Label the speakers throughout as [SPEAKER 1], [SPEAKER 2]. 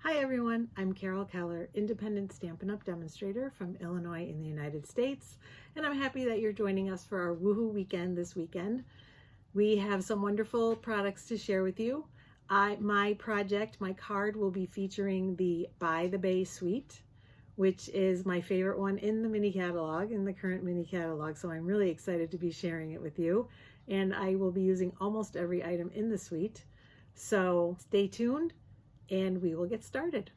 [SPEAKER 1] Hi everyone, I'm Carol Keller, independent Stampin' Up! Demonstrator from Illinois in the United States, and I'm happy that you're joining us for our Woohoo Weekend this weekend. We have some wonderful products to share with you. My card will be featuring the By the Bay suite, which is my favorite one in the mini catalog, in the current mini catalog, so I'm really excited to be sharing it with you. And I will be using almost every item in the suite, so stay tuned and we will get started.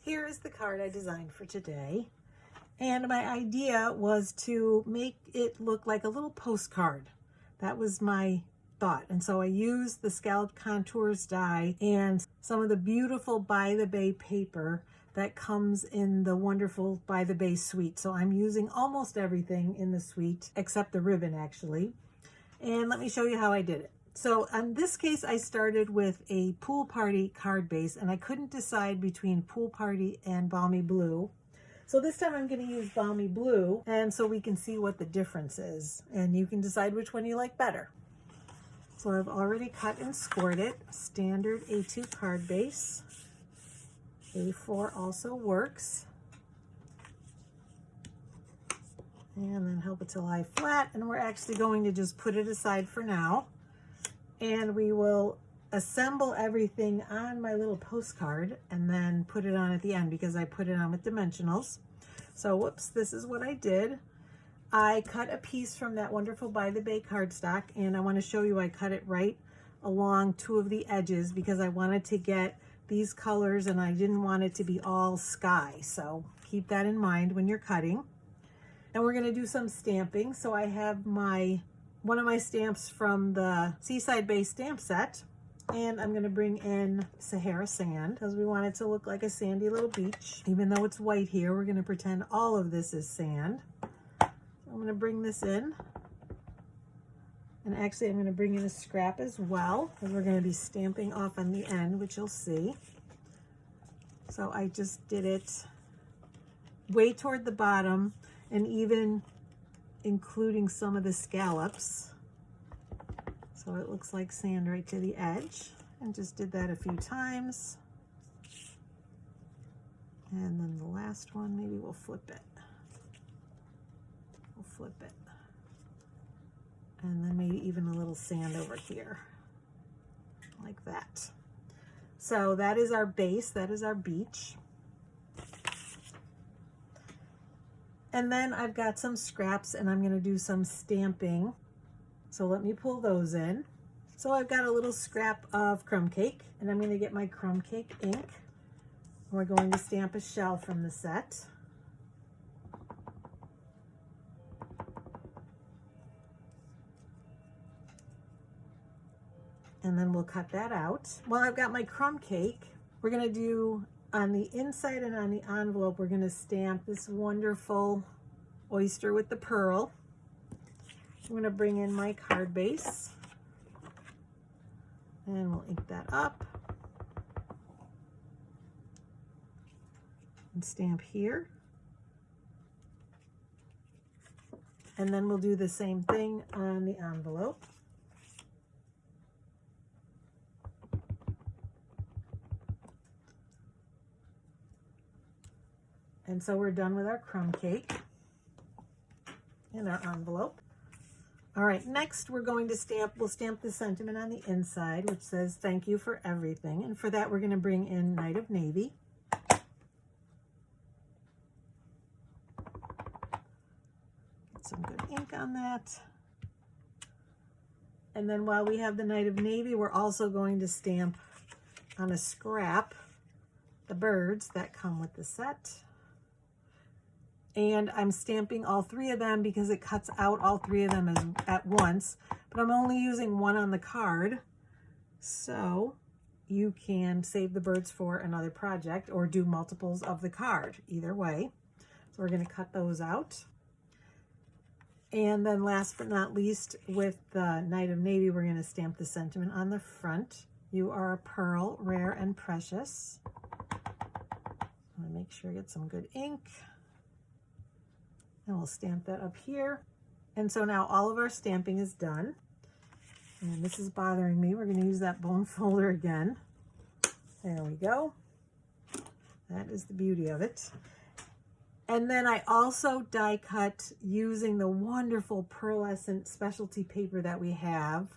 [SPEAKER 1] Here is the card I designed for today. And my idea was to make it look like a little postcard. That was my thought. And so I used the Scalloped Contours die and some of the beautiful By the Bay paper that comes in the wonderful By the Bay suite. So I'm using almost everything in the suite except the ribbon actually. And let me show you how I did it. So in this case, I started with a Pool Party card base, and I couldn't decide between Pool Party and Balmy Blue. So this time I'm going to use Balmy Blue, and so we can see what the difference is, and you can decide which one you like better. So I've already cut and scored it. Standard A2 card base. A4 also works. And then help it to lie flat, and we're actually going to just put it aside for now. And we will assemble everything on my little postcard and then put it on at the end because I put it on with dimensionals. So whoops, this is what I did. I cut a piece from that wonderful By the Bay cardstock, and I want to show you I cut it right along two of the edges because I wanted to get these colors and I didn't want it to be all sky. So keep that in mind when you're cutting. And we're going to do some stamping. So I have one of my stamps from the Seaside Bay stamp set, and I'm going to bring in Sahara sand because we want it to look like a sandy little beach. Even though it's white here, we're going to pretend all of this is sand. So I'm going to bring this in, and actually I'm going to bring in a scrap as well because we're going to be stamping off on the end, which you'll see. So I just did it way toward the bottom and even including some of the scallops. So it looks like sand right to the edge, and just did that a few times. And then the last one, maybe we'll flip it. We'll flip it. And then maybe even a little sand over here, like that. So that is our base, that is our beach. And then I've got some scraps and I'm going to do some stamping. So let me pull those in. So I've got a little scrap of crumb cake, and I'm going to get my crumb cake ink. We're going to stamp a shell from the set. And then we'll cut that out. Well, I've got my crumb cake. We're going to do on the inside and on the envelope, we're going to stamp this wonderful oyster with the pearl. I'm going to bring in my card base and we'll ink that up and stamp here. And then we'll do the same thing on the envelope. And so we're done with our crumb cake and our envelope. All right, next we're going to we'll stamp the sentiment on the inside, which says, "Thank you for everything." And for that, we're going to bring in Night of Navy. Get some good ink on that. And then while we have the Night of Navy, we're also going to stamp on a scrap the birds that come with the set. And I'm stamping all three of them because it cuts out all three of them at once, but I'm only using one on the card. So you can save the birds for another project or do multiples of the card, either way. So we're going to cut those out. And then last but not least, with the Night of Navy, we're going to stamp the sentiment on the front. "You are a pearl, rare and precious." I'm going to make sure I get some good ink. And we'll stamp that up here. And so now all of our stamping is done. And this is bothering me. We're going to use that bone folder again. There we go. That is the beauty of it. And then I also die cut using the wonderful Pearlescent specialty paper that we have.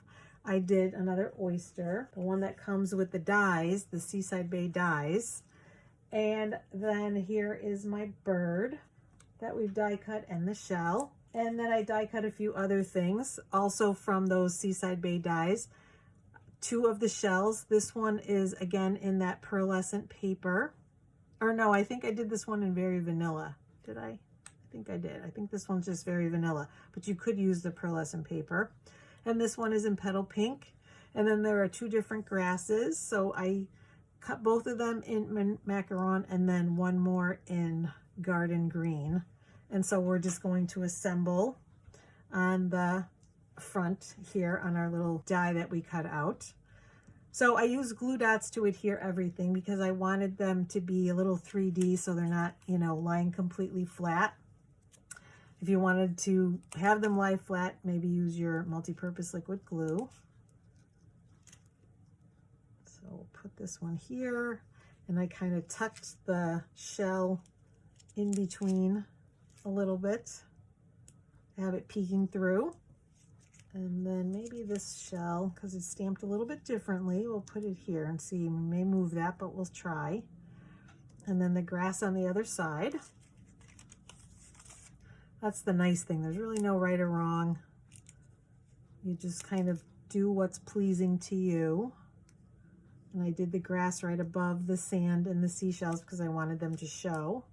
[SPEAKER 1] I did another oyster, the one that comes with the dies, the Seaside Bay dies. And then here is my bird that we've die cut and the shell. And then I die cut a few other things also from those Seaside Bay dies. 2 of the shells. This one is again in that Pearlescent paper. Or no, I think I did this one in Very Vanilla. Did I? I think I did. I think this one's just Very Vanilla, but you could use the Pearlescent paper. And this one is in Petal Pink. And then there are 2 different grasses. So I cut both of them in Macaron and then one more in Garden Green. And so we're just going to assemble on the front here on our little die that we cut out. So I use glue dots to adhere everything because I wanted them to be a little 3D so they're not, you know, lying completely flat. If you wanted to have them lie flat, maybe use your multi-purpose liquid glue. So we'll put this one here, and I kind of tucked the shell in between a little bit, have it peeking through. And then maybe this shell, because it's stamped a little bit differently, we'll put it here and see. We may move that, but we'll try. And then the grass on the other side. That's the nice thing. There's really no right or wrong. You just kind of do what's pleasing to you. And I did the grass right above the sand and the seashells because I wanted them to show.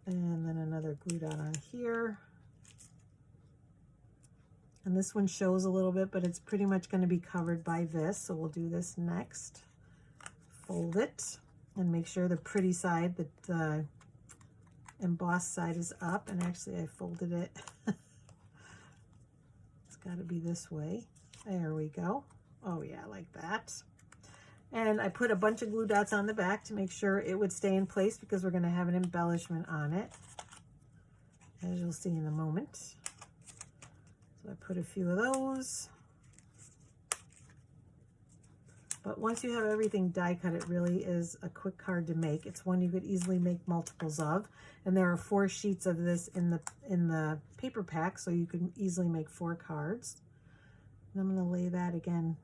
[SPEAKER 1] And then another glue dot on here. And this one shows a little bit, but it's pretty much going to be covered by this. So we'll do this next. Fold it and make sure the pretty side, the embossed side is up. And actually I folded it. It's got to be this way. There we go. Oh yeah, like that. And I put a bunch of glue dots on the back to make sure it would stay in place because we're going to have an embellishment on it, as you'll see in a moment. I put a few of those. But once you have everything die cut, it really is a quick card to make. It's one you could easily make multiples of. And there are 4 sheets of this in the paper pack, so you can easily make 4 cards. And I'm going to lay that again,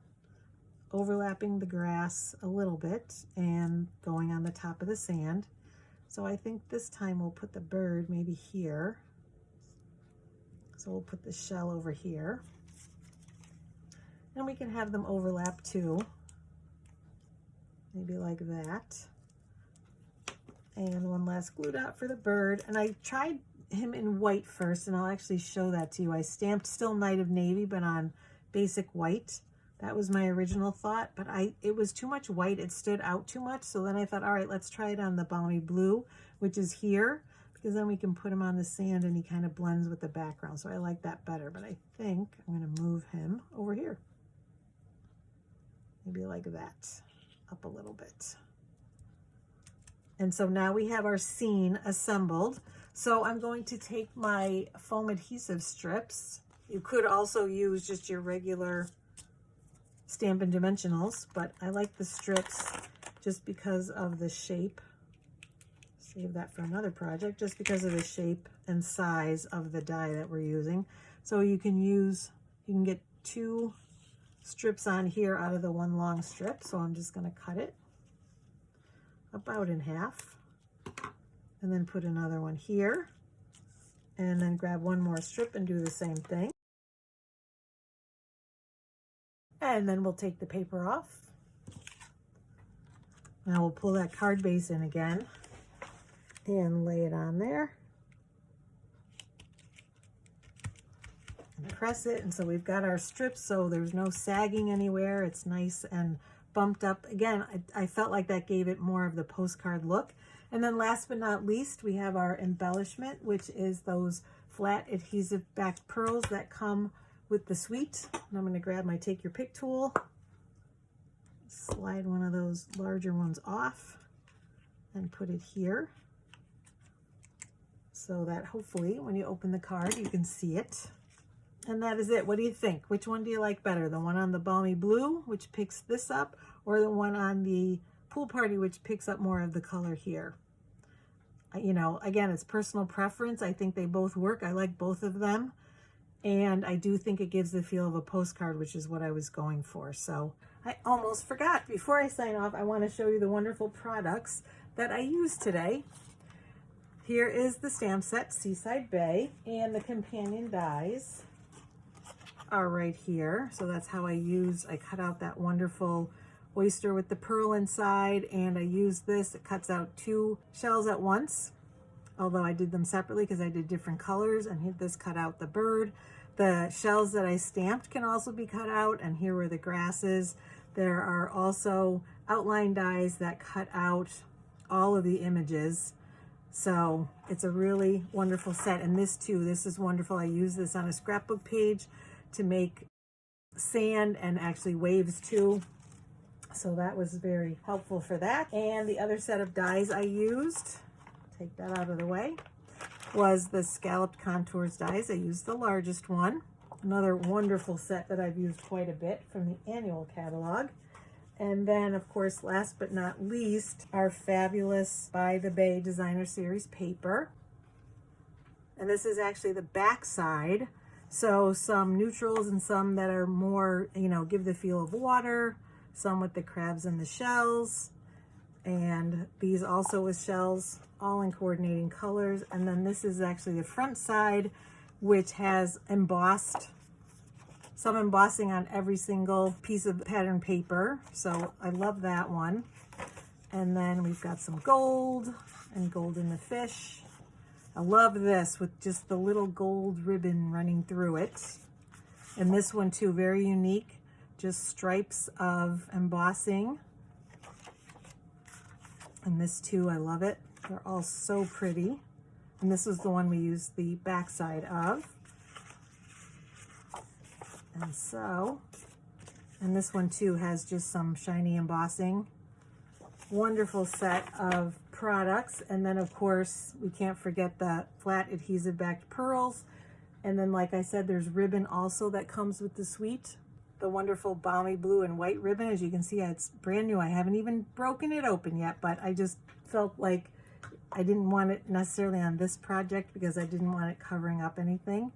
[SPEAKER 1] overlapping the grass a little bit and going on the top of the sand. So I think this time we'll put the bird maybe here. So we'll put the shell over here, and we can have them overlap too, maybe like that. And one last glue dot for the bird. And I tried him in white first, and I'll actually show that to you. I stamped still Night of Navy, but on basic white. That was my original thought, but it was too much white. It stood out too much. So then I thought, all right, let's try it on the Balmy blue, which is here. Because then we can put him on the sand and he kind of blends with the background. So I like that better, but I think I'm going to move him over here. Maybe like that, up a little bit. And so now we have our scene assembled. So I'm going to take my foam adhesive strips. You could also use just your regular Stampin' Dimensionals, but I like the strips just because of the shape. Save that for another project, just because of the shape and size of the die that we're using. So you can get 2 strips on here out of the one long strip. So I'm just going to cut it about in half and then put another one here and then grab one more strip and do the same thing. And then we'll take the paper off. Now we'll pull that card base in again and lay it on there and press it. And so we've got our strips, so there's no sagging anywhere. It's nice and bumped up. Again, I felt like that gave it more of the postcard look. And then last but not least, we have our embellishment, which is those flat adhesive-backed pearls that come with the suite. And I'm going to grab my Take Your Pick tool, slide one of those larger ones off and put it here, so that hopefully when you open the card you can see it. And that is it. What do you think? Which one do you like better? The one on the Balmy blue, which picks this up, or the one on the Pool Party, which picks up more of the color here. You know, again, it's personal preference. I think they both work. I like both of them. And I do think it gives the feel of a postcard, which is what I was going for. So I almost forgot. Before I sign off, I want to show you the wonderful products that I used today. Here is the stamp set, Seaside Bay, and the companion dies are right here. So that's how I cut out that wonderful oyster with the pearl inside, and I used this. It cuts out 2 shells at once, although I did them separately because I did different colors, and this cut out the bird. The shells that I stamped can also be cut out, and here were the grasses. There are also outline dies that cut out all of the images. So it's a really wonderful set. And this too, this is wonderful. I used this on a scrapbook page to make sand and actually waves too. So that was very helpful for that. And the other set of dies I used, take that out of the way, was the Scalloped Contours dies. I used the largest one. Another wonderful set that I've used quite a bit from the annual catalog. And then, of course, last but not least, our fabulous By the Bay Designer Series paper. And this is actually the back side. So some neutrals and some that are more, you know, give the feel of water. Some with the crabs and the shells, and these also with shells, all in coordinating colors. And then this is actually the front side, which has some embossing on every single piece of pattern paper. So I love that one. And then we've got some gold and gold in the fish. I love this with just the little gold ribbon running through it. And this one too, very unique. Just stripes of embossing. And this too, I love it. They're all so pretty. And this was the one we used the back side of. And this one too has just some shiny embossing. Wonderful set of products. And then of course, we can't forget the flat adhesive-backed pearls. And then like I said, there's ribbon also that comes with the suite. The wonderful Balmy blue and white ribbon. As you can see, it's brand new. I haven't even broken it open yet, but I just felt like I didn't want it necessarily on this project because I didn't want it covering up anything,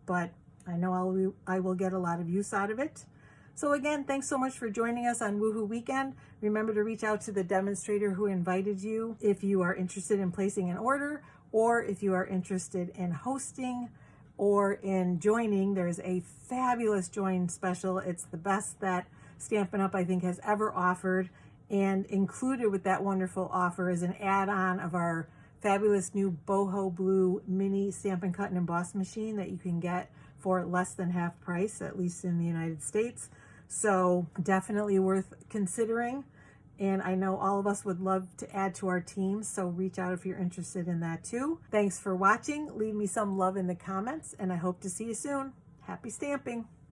[SPEAKER 1] but I know I will get a lot of use out of it. So again, thanks so much for joining us on Woohoo Weekend. Remember to reach out to the demonstrator who invited you if you are interested in placing an order, or if you are interested in hosting or in joining. There's a fabulous join special. It's the best that Stampin' Up! I think has ever offered, and included with that wonderful offer is an add-on of our fabulous new boho blue mini Stampin' Cut and Emboss machine that you can get for less than half price, at least in the United States. So definitely worth considering. And I know all of us would love to add to our team, so reach out if you're interested in that too. Thanks for watching. Leave me some love in the comments, and I hope to see you soon. Happy stamping!